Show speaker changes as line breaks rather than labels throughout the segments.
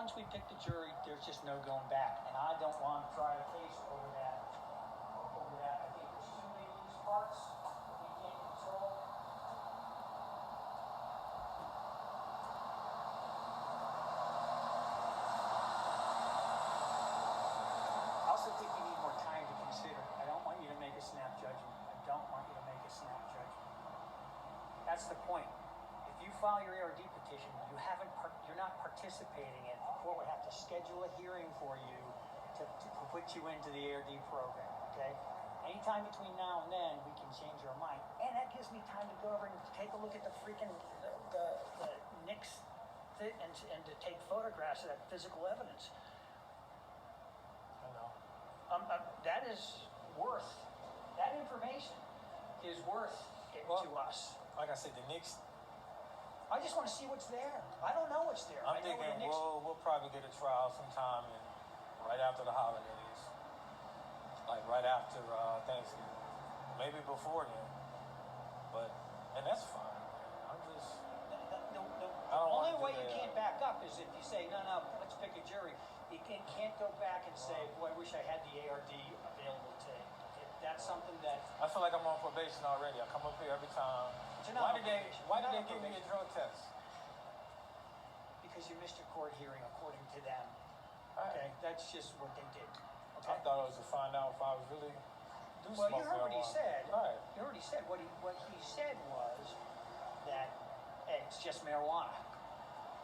once we pick the jury, there's just no going back. And I don't want to try a case over that. I think there's too many loose parts that we can't control. I also think you need more time to consider. I don't want you to make a snap judgment. That's the point. If you file your ARD petition, you're not participating in it. The court would have to schedule a hearing for you to put you into the ARD program, okay? Anytime between now and then, we can change our mind. And that gives me time to go over and take a look at the freaking, the NICS and to take photographs of that physical evidence.
I know.
That information is worth it to us.
Like I said, the Knicks.
I just want to see what's there. I don't know what's there.
I'm thinking we'll probably get a trial sometime right after the holidays, like right after Thanksgiving, maybe before then. And that's fine. I'm just.
The only way you can't back up is if you say no, let's pick a jury. You can't go back and say, boy, I wish I had the ARD available today. That's something that
I feel like I'm on probation already. I come up here every time. Why did they give me a drug test?
Because you missed your court hearing, according to them. Okay, that's just what they did. Okay?
I thought it was to find out if I was really do smoke marijuana.
You heard what he said.
Right.
You already said what he said was that it's just marijuana.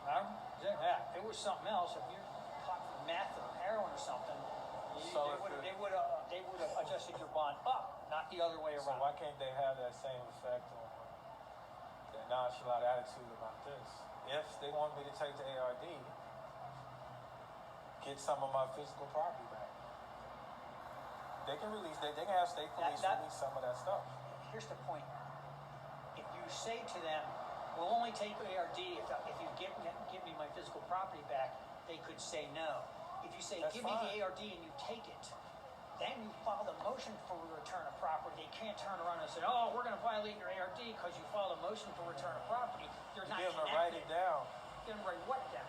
Remember? Yeah. If it was something else, if you're caught for meth or heroin or something. They would have adjusted your bond up, not the other way around.
So why can't they have that same effect on the nonchalant attitude about this? If they want me to take the ARD, get some of my physical property back. They can release. They can have state police release some of that stuff.
Here's the point: if you say to them, "We'll only take the ARD if you give me my physical property back," they could say no. If you say, give me the ARD and you take it, then you file a motion for return of property. They can't turn around and say, oh, we're going to violate your ARD because you filed a motion for return of property. They're not connected.
Write it down.
Give them write what down?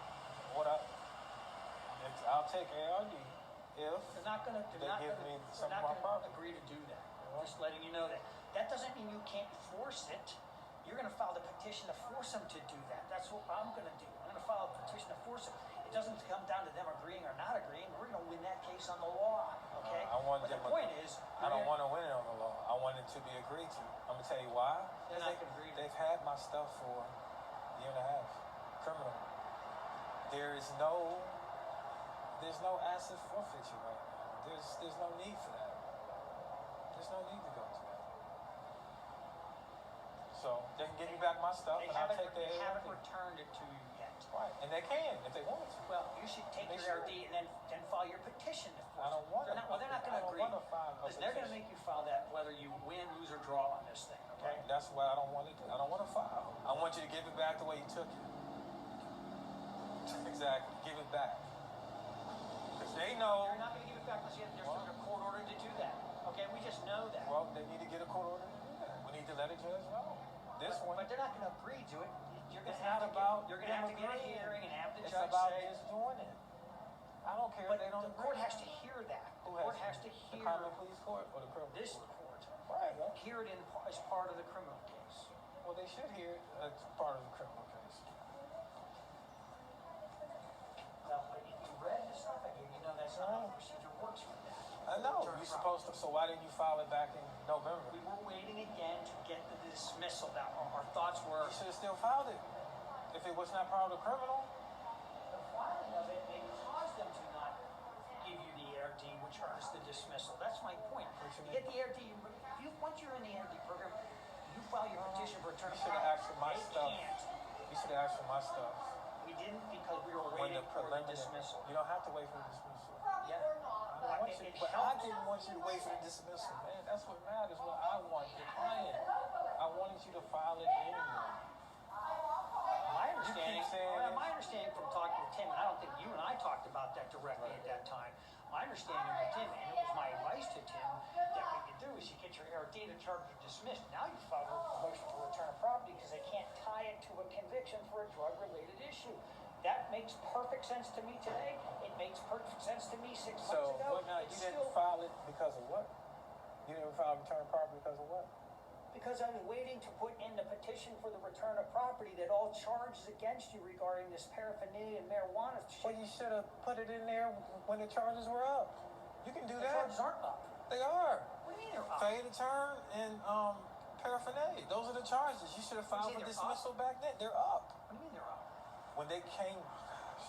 I'll take ARD if
they're not going to agree to do that. Just letting you know that. That doesn't mean you can't force it. You're going to file the petition to force them to do that. That's what I'm going to do. I'm going to file a petition to force it. It doesn't come down to them agreeing or not agreeing. We're going to win that case on the law, okay?
But
the point is...
I don't want to win it on the law. I want it to be agreed to. I'm going to tell you why. They've had my stuff for a year and a half. Criminal. There's no asset forfeiture right now. There's no need for that. There's no need to go to that. So they can give me back my stuff and I'll take the ARD.
They haven't returned it to you yet.
Right, and they can if they want to.
Well, you should take your ARD and then file your petition to force it.
I don't want to.
They're not going to agree. Listen, they're going to make you file that whether you win, lose, or draw on this thing, okay?
Right, that's why I don't want to do. I don't want to file. I want you to give it back the way you took it. Exactly, give it back. Because they know.
They're not going to give it back unless there's a court order to do that. Okay, we just know that.
Well, they need to get a court order to do that. We need to let a judge know.
But they're not going to agree to it. You're going to have to get a hearing and have the judge say
just doing it. I don't care.
But
they don't.
The court has to hear that. The court has to hear.
The common police court or the criminal
this
court?
Right. Won't hear it as part of the criminal case.
Well, they should hear it as part of the criminal case.
Well, if you read the stuff I gave you, know that's not how the procedure works with that.
I know. You're supposed to. So why didn't you file it back in November?
We were waiting again to get the dismissal. That our thoughts were.
You should have still filed it. If it was not part of the criminal.
The filing of it may cause them to not give you the ARD, which earns the dismissal. That's my point. You get the ARD. Once you're in the ARD program, you file your petition for return.
You should have asked for my stuff. You should have asked for my stuff.
We didn't because we were waiting for the dismissal.
You don't have to wait for the dismissal.
Yeah.
I didn't want you to wait for the dismissal, man. That's what matters. What I want, your client. I wanted you to file it anyway.
My understanding from talking with Tim, and I don't think you and I talked about that directly at that time. My understanding with Tim, and it was my advice to Tim, that what you do is you get your ARD, the charge is dismissed. Now you file a motion for return of property because they can't tie it to a conviction for a drug-related issue. That that makes perfect sense to me today. It makes perfect sense to me 6 months
So
ago.
what now? You
It's
didn't
still-
file it because of what? You didn't file return of property because of what?
Because I was waiting to put in the petition for the return of property that all charges against you regarding this paraphernalia and marijuana
Well,
shit.
you should have put it in there when the charges were up. You can do
The
that.
charges aren't up.
They are.
What do you mean they're up?
Failure to turn and paraphernalia. Those are the charges. You should have filed
You
for
say they're
dismissal back then. They're up.
What do you mean they're up?
When they came, gosh,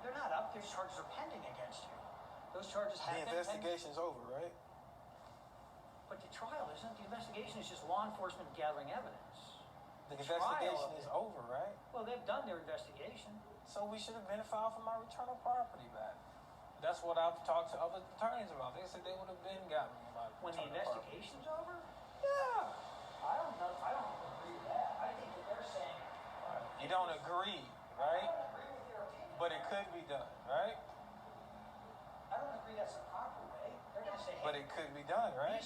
They're not up. Those charges are pending against you. Those charges have
the
been pending.
investigation's over, right?
But the trial isn't. The investigation is just law enforcement gathering evidence.
The
trial
investigation
of
is
it.
over, right?
Well, they've done their investigation.
So we should have been filed for my return of property back. That's what I've talked to other attorneys about. They said they would have been got me my
When the
return of property.
investigation's over?
Yeah.
I don't know. I don't agree with that. I think that they're saying.
You don't agree,
I
right?
don't agree with their opinion.
But it could be done, right?
I don't agree that's the proper way. They're going to say, hey,
But it could be done, right?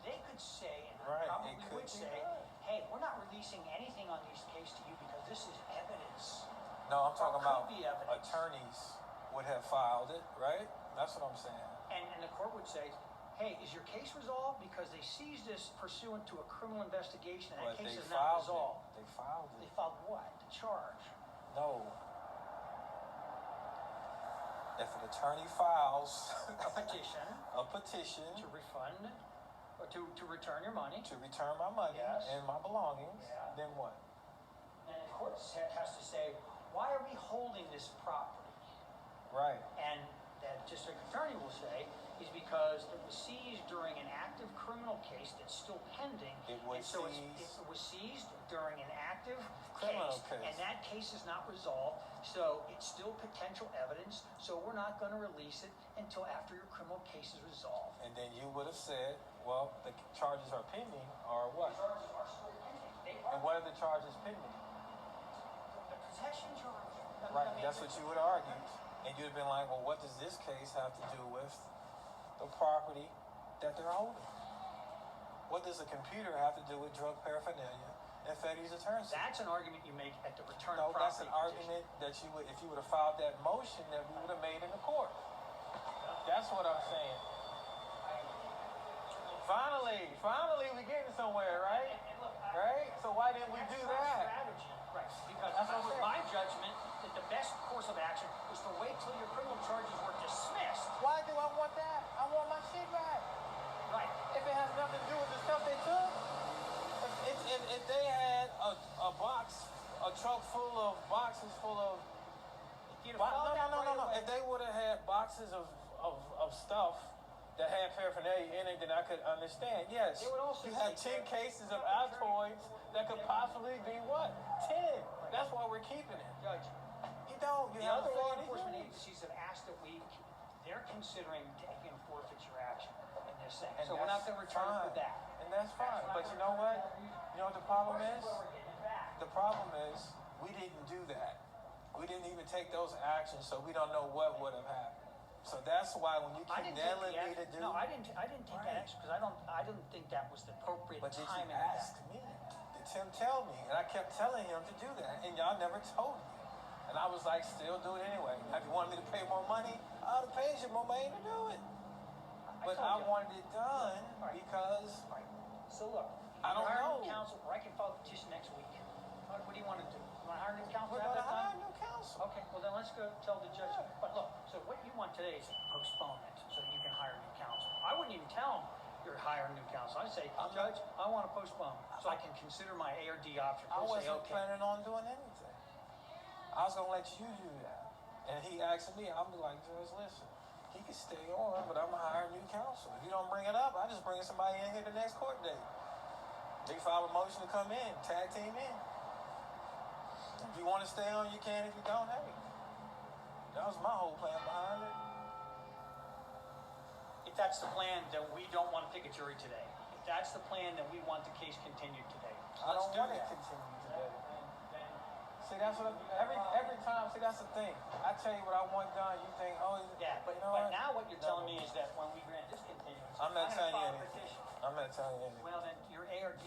they could say, and
Right,
probably
it could
would
be
say,
done.
hey, we're not releasing anything on these cases to you because this is evidence.
No, I'm talking
Or
about
could be evidence.
attorneys would have filed it, right? That's what I'm saying.
And the court would say, hey, is your case resolved? Because they seized this pursuant to a criminal investigation and that
But
case
they
is not
filed
resolved.
it. They filed
They
it.
filed what? The charge.
No. If an attorney files
A petition
a petition
to refund or to return your money.
to return my money
Yes.
and my belongings,
Yeah.
then what?
And the court has to say, why are we holding this property?
Right.
And the district attorney will say, is because it was seized during an active criminal case that's still pending.
It was
and so
seized-
it was seized during an active
Criminal case.
and that case is not resolved, so it's still potential evidence, so we're not going to release it until after your criminal case is resolved.
And then you would have said, well, the charges are pending, or what?
The charges are still pending. They are.
And what are the charges pending?
The possession charge.
Right, that's what you would have argued. And you'd have been like, well, what does this case have to do with the property that they're holding? What does a computer have to do with drug paraphernalia and Fetty's attorney?
That's an argument you make at the return
No,
of property
that's an
petition.
argument that you would, if you would have filed that motion, that we would have made in the court. That's what I'm saying. Finally, we're getting somewhere, right?
And look,
Right? So why didn't we
that's
do
not
that?
strategy. Right. Because
That's what
it
I'm
was
saying.
my judgment that the best course of action was to wait till your criminal charges were dismissed.
Why do I want that? I want my shit back.
Right.
If it has nothing to do with the stuff they took, if they had a box, a truck full of boxes full of,
You'd have
no,
filed that right away.
If they would have had boxes of stuff that had paraphernalia in it, then I could understand. Yes,
They would also
you had
say-
10 cases of Altoids that could possibly be what? 10. That's why we're keeping it.
Judge,
You don't. You
the
have
other law
authority to do
enforcement
it.
agencies have asked that they're considering taking forfeiture action in this thing.
And
So we're not
that's
going to return
fine.
for that.
And that's fine. But you know what? You know what the problem is?
We're getting it back.
The problem is we didn't do that. We didn't even take those actions, so we don't know what would have happened. So that's why when you
I
keep
didn't take
nailing
the
me to
action.
do,
No, I didn't take that action because I didn't think that was the appropriate
but did you
timing.
ask me? Did Tim tell me? And I kept telling him to do that, and y'all never told me. And I was like, still do it anyway. Now, if you wanted me to pay more money, I would have paid you more money to do it. But I wanted it done because
Right. So look,
I don't
hire
know.
new counsel, or I can file a petition next week. What do you want to do? You want to hire new counsel
we're
at
going to
that
hire
time?
new counsel.
Okay, well then let's go tell the judge. But look, so what you want today is a postponement so you can hire new counsel. I wouldn't even tell him you're hiring new counsel. I'd say, Judge, I want to postpone so I can consider my ARD option.
I
He'll say,
wasn't
okay.
planning on doing anything. I was gonna let you do that. And he asked me, I'm like, Judge, listen, he can stay on, but I'm gonna hire new counsel. If you don't bring it up, I just bring somebody in here the next court date. They file a motion to come in, tag team in. If you want to stay on, you can. If you don't, hey. That was my whole plan behind it.
If that's the plan, then we don't want to pick a jury today. If that's the plan, then we want the case continued today.
I
Let's
don't
do
want it
that.
continue today. See, that's what every time. See, that's the thing. I tell you what I want done. You think, oh,
Yeah, but,
you know
but
what?
now what you're
No.
telling me is that when we grant this continuance,
I'm not
gonna
telling you
file a
anything.
petition.
I'm not telling you anything.
Well, then your ARD